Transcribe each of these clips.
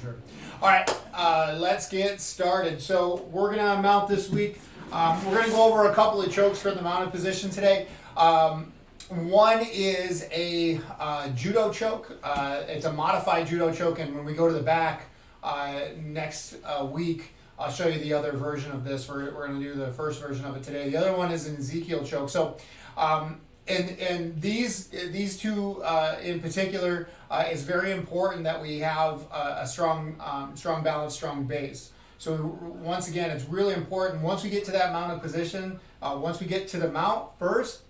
Sure. All right, let's get started. So we're going to mount this week. We're going to go over a couple of chokes for the mounted position today. One is a judo choke. It's a modified judo choke, and when we go to the back next week, I'll show you the other version of this. We're going to do the first version of it today. The other one is an Ezekiel choke. So, and these two in particular, it's very important that we have a strong balance, strong base. So once again, it's really important. Once we get to that mounted position, once we get to the mount, first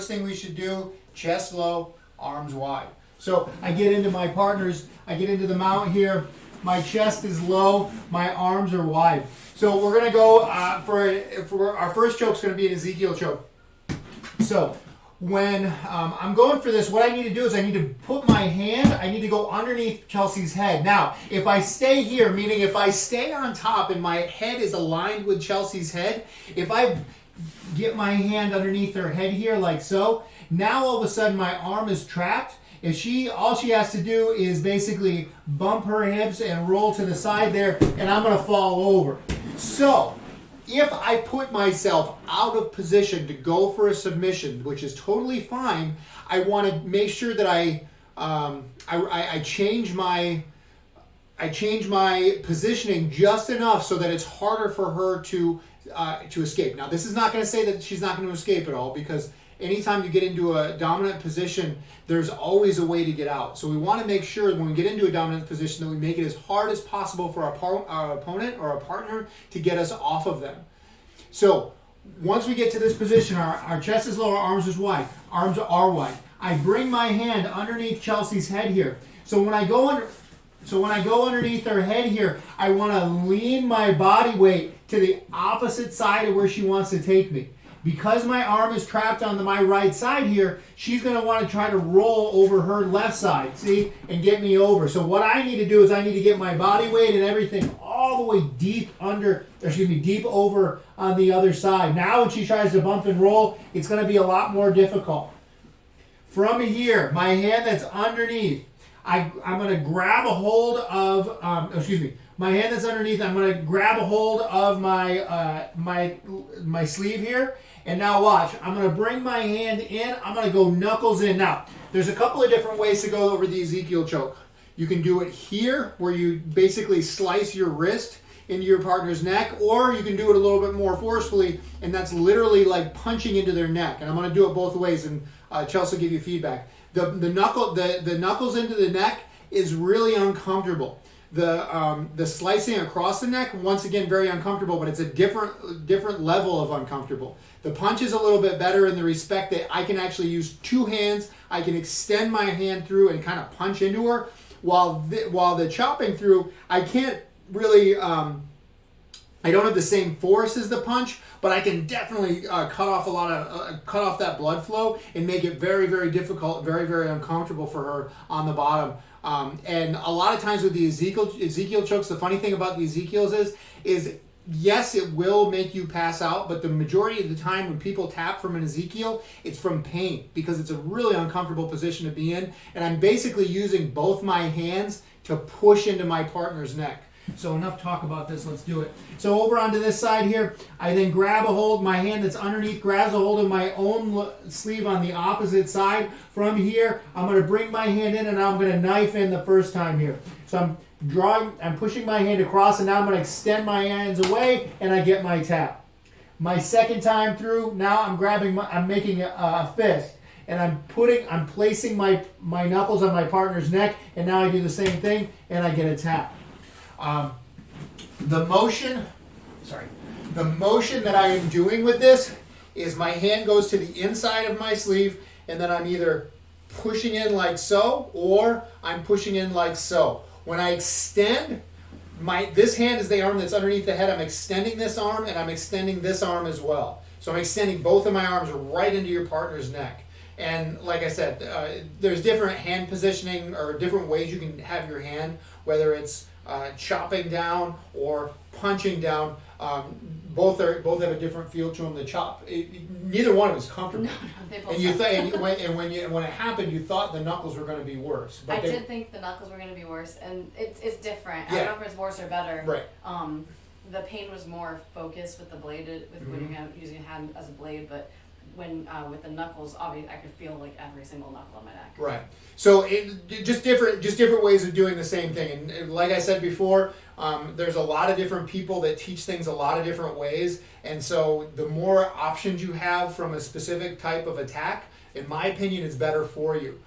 thing we should do, chest low, arms wide. So I get into my partners, I get into the mount here. My chest is low, my arms are wide. So we're gonna go for our first choke is gonna be an Ezekiel choke. So when I'm going for this, what I need to do is I need to put my hand, I need to go underneath Chelsea's head. Now, if I stay here, meaning if I stay on top and my head is aligned with Chelsea's head, if I get my hand underneath her head here like so, now all of a sudden my arm is trapped. All she has to do is basically bump her hips and roll to the side there, and I'm gonna fall over. So, if I put myself out of position to go for a submission, which is totally fine, I want to make sure that I change my positioning just enough so that it's harder for her to escape. Now, this is not going to say that she's not going to escape at all, because anytime you get into a dominant position, there's always a way to get out. So we want to make sure when we get into a dominant position that we make it as hard as possible for our opponent or our partner to get us off of them. So once we get to this position, our chest is low, our arms is wide, arms are wide. I bring my hand underneath Chelsea's head here. So when I go underneath her head here, I want to lean my body weight to the opposite side of where she wants to take me. Because my arm is trapped on my right side here, she's going to want to try to roll over her left side, see, and get me over. So what I need to do is I need to get my body weight and everything all the way deep over on the other side. Now when she tries to bump and roll, it's going to be a lot more difficult. From here, my hand that's underneath, I'm going to grab a hold of, my hand that's underneath, I'm going to grab a hold of my sleeve here. And now watch, I'm going to bring my hand in, I'm going to go knuckles in. Now, there's a couple of different ways to go over the Ezekiel choke. You can do it here, where you basically slice your wrist into your partner's neck, or you can do it a little bit more forcefully, and that's literally like punching into their neck. And I'm going to do it both ways, and Chelsea will give you feedback. The knuckles into the neck is really uncomfortable. The slicing across the neck, once again, very uncomfortable, but it's a different level of uncomfortable. The punch is a little bit better in the respect that I can actually use two hands. I can extend my hand through and kind of punch into her, while the chopping through, I can't really, I don't have the same force as the punch, but I can definitely cut off that blood flow and make it very, very difficult, very, very uncomfortable for her on the bottom. And a lot of times with the Ezekiel chokes, the funny thing about the Ezekiels is yes, it will make you pass out, but the majority of the time when people tap from an Ezekiel, it's from pain, because it's a really uncomfortable position to be in, and I'm basically using both my hands to push into my partner's neck. So enough talk about this, let's do it. So over onto this side here, I then grab a hold, my hand that's underneath grabs a hold of my own sleeve on the opposite side. From here, I'm going to bring my hand in and I'm going to knife in the first time here. So I'm pushing my hand across, and now I'm going to extend my hands away and I get my tap. My second time through, now I'm making a fist. And I'm placing my knuckles on my partner's neck, and now I do the same thing and I get a tap. The motion that I am doing with this is my hand goes to the inside of my sleeve, and then I'm either pushing in like so, or I'm pushing in like so. When I extend, this hand is the arm that's underneath the head. I'm extending this arm, and I'm extending this arm as well. So I'm extending both of my arms right into your partner's neck. And like I said, there's different hand positioning or different ways you can have your hand, whether it's chopping down or punching down. Both have a different feel to them. The chop, neither one of them is comfortable. No, they both. And when it happened, you thought the knuckles were going to be worse. But I did think the knuckles were going to be worse, and it's different. Yeah. I don't know if it's worse or better. Right. The pain was more focused with the blade, when you're using a hand as a blade, but when with the knuckles, obviously I could feel like every single knuckle on my neck. Right. So just different ways of doing the same thing. And like I said before, there's a lot of different people that teach things a lot of different ways. And so the more options you have from a specific type of attack, in my opinion, is better for you.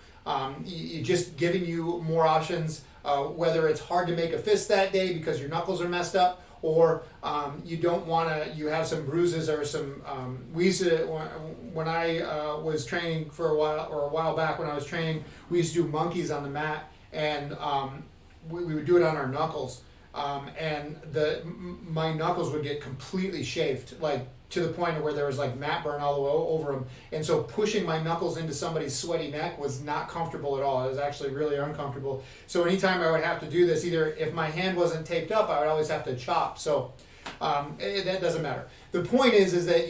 Just giving you more options, whether it's hard to make a fist that day because your knuckles are messed up, or you don't want to, you have some bruises or some, we used to, when I was training for a while back when I was training, we used to do monkeys on the mat, and we would do it on our knuckles, and my knuckles would get completely chafed, like to the point of where there was like mat burn all the way over them, and so pushing my knuckles into somebody's sweaty neck was not comfortable at all. It was actually really uncomfortable. So anytime I would have to do this, either if my hand wasn't taped up, I would always have to chop. So that doesn't matter. The point is that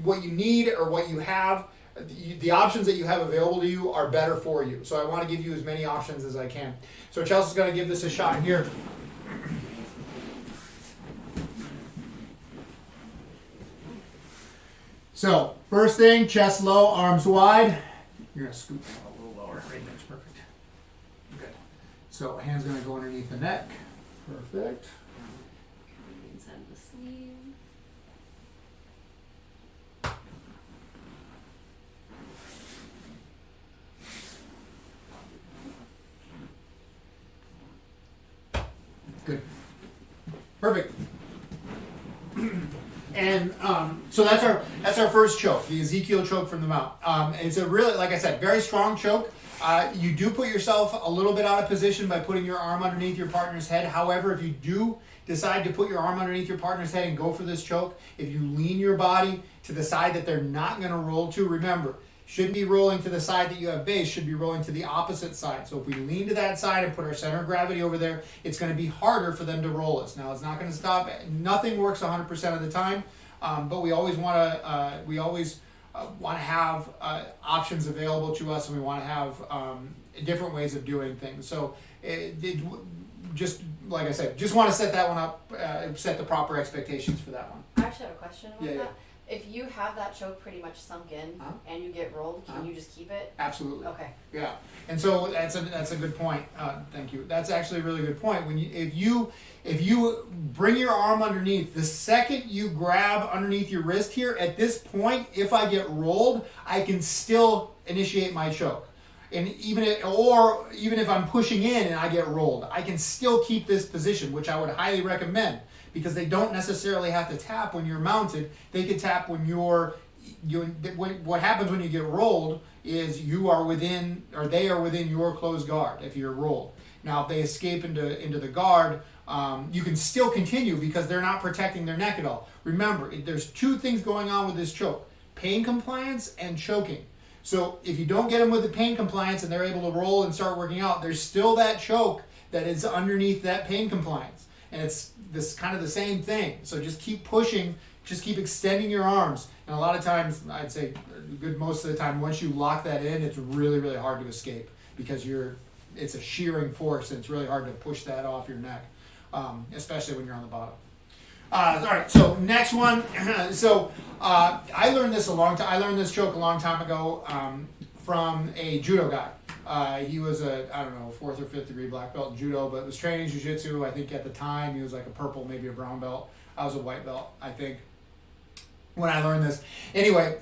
what you need or what you have, the options that you have available to you are better for you. So I want to give you as many options as I can. So Chelsea's going to give this a shot here. So, first thing, chest low, arms wide. You're going to scoop that a little lower. Right, that's perfect. Good. So, hands going to go underneath the neck. Perfect. Inside of the sleeve. Good. Perfect. And so that's our first choke, the Ezekiel choke from the mount. It's a really, like I said, very strong choke. You do put yourself a little bit out of position by putting your arm underneath your partner's head. However, if you do decide to put your arm underneath your partner's head and go for this choke, if you lean your body to the side that they're not going to roll to, remember, shouldn't be rolling to the side that you have base, should be rolling to the opposite side. So if we lean to that side and put our center of gravity over there, it's going to be harder for them to roll us. Now, it's not going to stop. Nothing works 100% of the time, but we always want to have options available to us, and we want to have different ways of doing things. So just like I said, just want to set that one up, set the proper expectations for that one. I actually have a question about that. Yeah. If you have that choke pretty much sunk in and you get rolled, can you just keep it? Absolutely. Okay. Yeah, and so that's a good point. Thank you. That's actually a really good point. If you bring your arm underneath, the second you grab underneath your wrist here, at this point, if I get rolled, I can still initiate my choke. And even if I'm pushing in and I get rolled, I can still keep this position, which I would highly recommend, because they don't necessarily have to tap when you're mounted. They can tap when what happens when you get rolled is you are within, or they are within your closed guard if you're rolled. Now, if they escape into the guard, you can still continue because they're not protecting their neck at all. Remember, there's two things going on with this choke: pain compliance and choking. So if you don't get them with the pain compliance and they're able to roll and start working out, there's still that choke that is underneath that pain compliance. And it's this kind of the same thing. So just keep pushing, just keep extending your arms. And a lot of times, I'd say most of the time, once you lock that in, it's really, really hard to escape because it's a shearing force, and it's really hard to push that off your neck, especially when you're on the bottom. All right, so next one. I learned this choke a long time ago from a judo guy. He was a, 4th or 5th degree black belt in judo, but was training jiu-jitsu. I think at the time he was like a purple, maybe a brown belt. I was a white belt, I think, when I learned this. Anyway,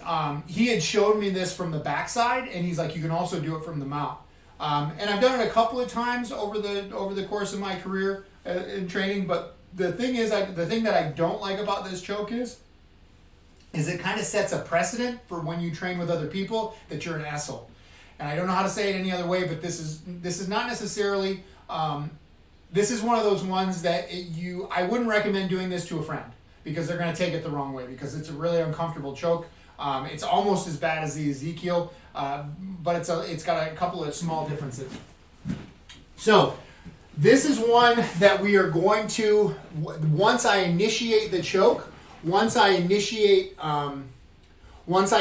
he had showed me this from the backside, and he's like, you can also do it from the mount. And I've done it a couple of times over the course of my career in training, but the thing that I don't like about this choke is it kind of sets a precedent for when you train with other people that you're an asshole. And I don't know how to say it any other way, but this is not necessarily, this is one of those ones that I wouldn't recommend doing this to a friend, because they're going to take it the wrong way, because it's a really uncomfortable choke. It's almost as bad as the Ezekiel, but it's got a couple of small differences. So, This is one that we are going to, once I initiate the choke, once I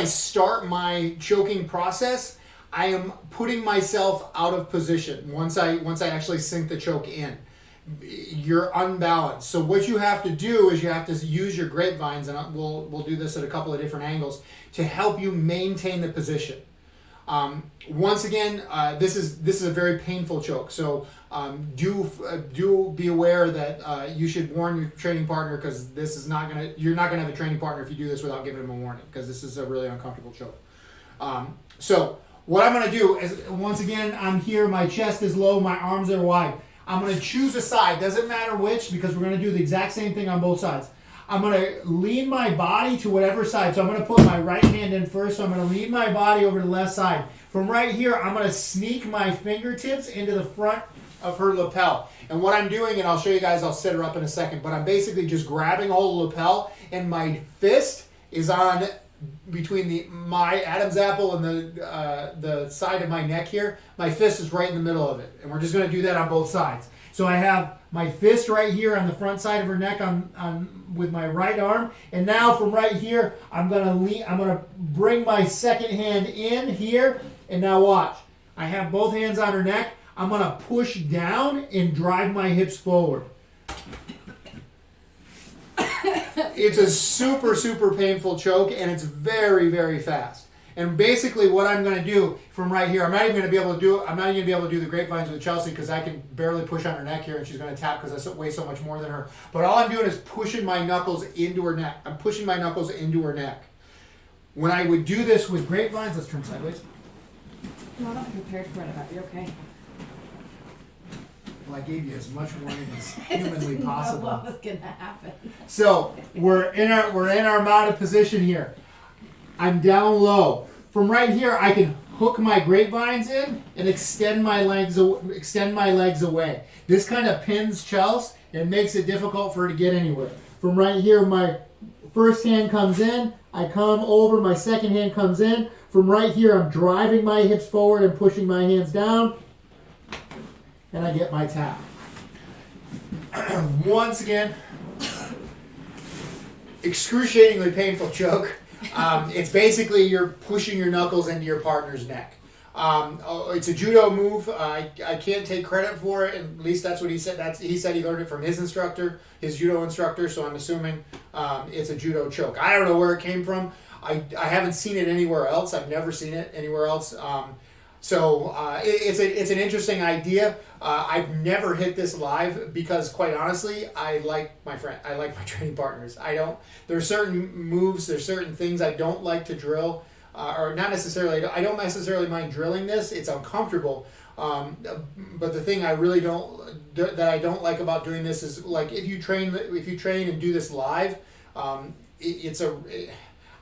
start my choking process, I am putting myself out of position. Once I actually sink the choke in, you're unbalanced. So what you have to do is you have to use your grapevines, and we'll do this at a couple of different angles to help you maintain the position. Once again, this is a very painful choke. So do be aware that you should warn your training partner, because this is you're not gonna have a training partner if you do this without giving them a warning, because this is a really uncomfortable choke. So what I'm gonna do is, once again, I'm here, my chest is low, my arms are wide. I'm gonna choose a side, doesn't matter which, because we're gonna do the exact same thing on both sides. I'm going to lean my body to whatever side. So I'm going to put my right hand in first. So I'm going to lean my body over to the left side. From right here, I'm going to sneak my fingertips into the front of her lapel. And what I'm doing, and I'll show you guys, I'll set her up in a second, but I'm basically just grabbing hold of the lapel, and my fist is on between my Adam's apple and the side of my neck here. My fist is right in the middle of it. And we're just going to do that on both sides. So I have my fist right here on the front side of her neck with my right arm, and now from right here, I'm gonna bring my second hand in here, and now watch. I have both hands on her neck. I'm gonna push down and drive my hips forward. It's a super, super painful choke, and it's very, very fast. And basically what I'm going to do from right here, I'm not even going to be able to do the grapevines with Chelsea, because I can barely push on her neck here, and she's going to tap because I weigh so much more than her. But all I'm doing is pushing my knuckles into her neck. I'm pushing my knuckles into her neck. When I would do this with grapevines, let's turn sideways. No, I'm not prepared for it. You're okay. Well, I gave you as much warning as humanly possible. What was going to happen? So we're in our mounted position here. I'm down low. From right here, I can hook my grapevines in and extend my legs away. This kind of pins Chelsea and makes it difficult for her to get anywhere. From right here, my first hand comes in, I come over, my second hand comes in. From right here, I'm driving my hips forward and pushing my hands down, and I get my tap. Once again, excruciatingly painful choke. It's basically you're pushing your knuckles into your partner's neck. It's a judo move. I can't take credit for it. At least that's what he said. He said he learned it from his instructor, his judo instructor. So I'm assuming it's a judo choke. I don't know where it came from. I haven't seen it anywhere else. I've never seen it anywhere else. So it's an interesting idea. I've never hit this live because, quite honestly, I like my training partners. There's certain moves, there's certain things I don't like to drill, or not necessarily. I don't necessarily mind drilling this. It's uncomfortable. But the thing I really don't like about doing this is, like, if you train and do this live,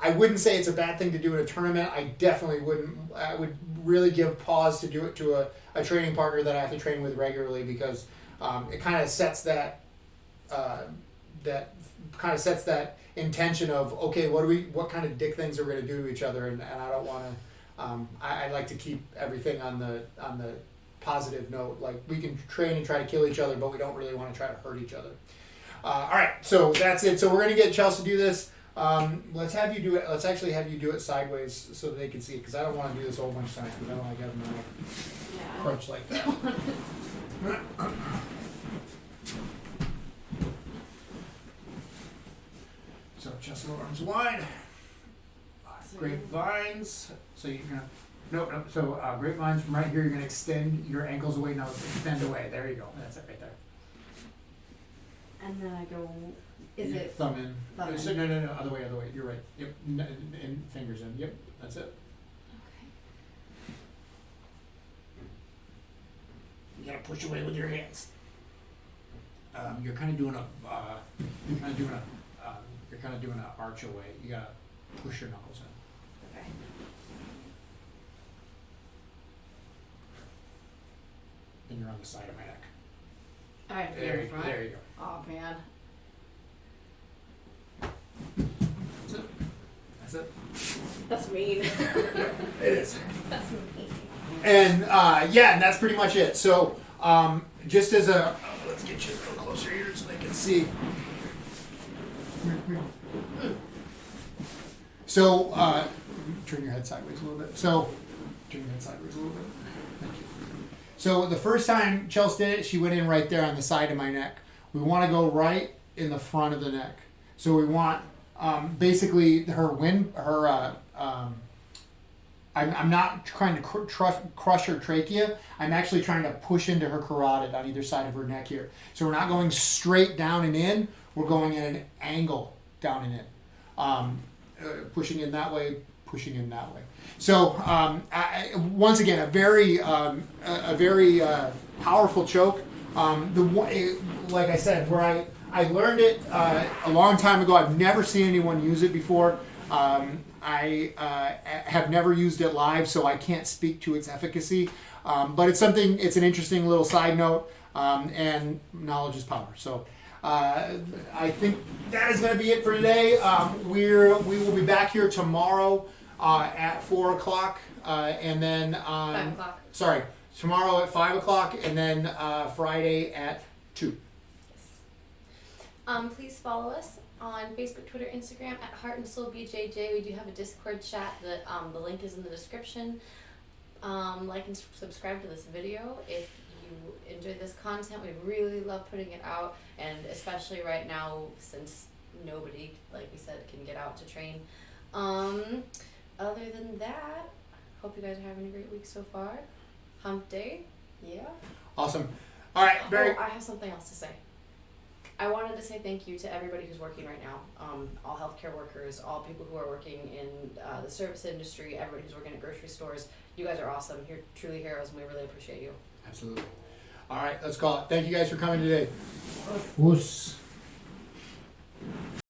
I wouldn't say it's a bad thing to do in a tournament. I definitely wouldn't. I would really give pause to do it to a training partner that I have to train with regularly, because it kind of sets that intention of, okay, what kind of dick things are we going to do to each other, and I don't want to. I like to keep everything on the positive note. Like, we can train and try to kill each other, but we don't really want to try to hurt each other. All right, so that's it. So we're going to get Chelsea to do this. Let's actually have you do it sideways so they can see it, because I don't want to do this a whole bunch of times, because I don't like having my crunch like that. So chest and arms wide. Grapevines. So you're gonna no. So grapevines from right here. You're gonna extend your ankles away. Now extend away. There you go. That's it right there. And then I go. Is it thumb in? Thumb in. So, no, other way. You're right. Yep, and fingers in. Yep, that's it. Okay. You gotta push away with your hands. You're kind of doing an arch away. You gotta push your knuckles in. Okay. And you're on the side of my neck. All right. There you go. Oh man. That's it. That's mean. It is. That's mean. And and that's pretty much it. So just as a, let's get you a little closer here so they can see. So, turn your head sideways a little bit. So, turn your head sideways a little bit. Thank you. So the first time Chelsea did it, she went in right there on the side of my neck. We want to go right in the front of the neck. So we want basically I'm not trying to crush her trachea. I'm actually trying to push into her carotid on either side of her neck here. So we're not going straight down and in. We're going at an angle down and in. Pushing in that way, pushing in that way. So once again, a very powerful choke. Like I said, where I learned it a long time ago. I've never seen anyone use it before. I have never used it live, so I can't speak to its efficacy. But it's something. It's an interesting little side note, and knowledge is power. So I think that is going to be it for today. We will be back here tomorrow at 4 o'clock, and then 5 o'clock. Sorry, tomorrow at 5 o'clock, and then Friday at 2. Please follow us on Facebook, Twitter, Instagram at Heart and Soul BJJ. We do have a Discord chat that the link is in the description. Like and subscribe to this video if you enjoy this content. We really love putting it out, and especially right now since nobody, like we said, can get out to train. Other than that, hope you guys are having a great week so far. Hump day, yeah. Awesome. All right, Barry. Oh, I have something else to say. I wanted to say thank you to everybody who's working right now. All healthcare workers, all people who are working in the service industry, everybody who's working at grocery stores. You guys are awesome. You're truly heroes, and we really appreciate you. Absolutely. All right, let's call it. Thank you guys for coming today. Woos.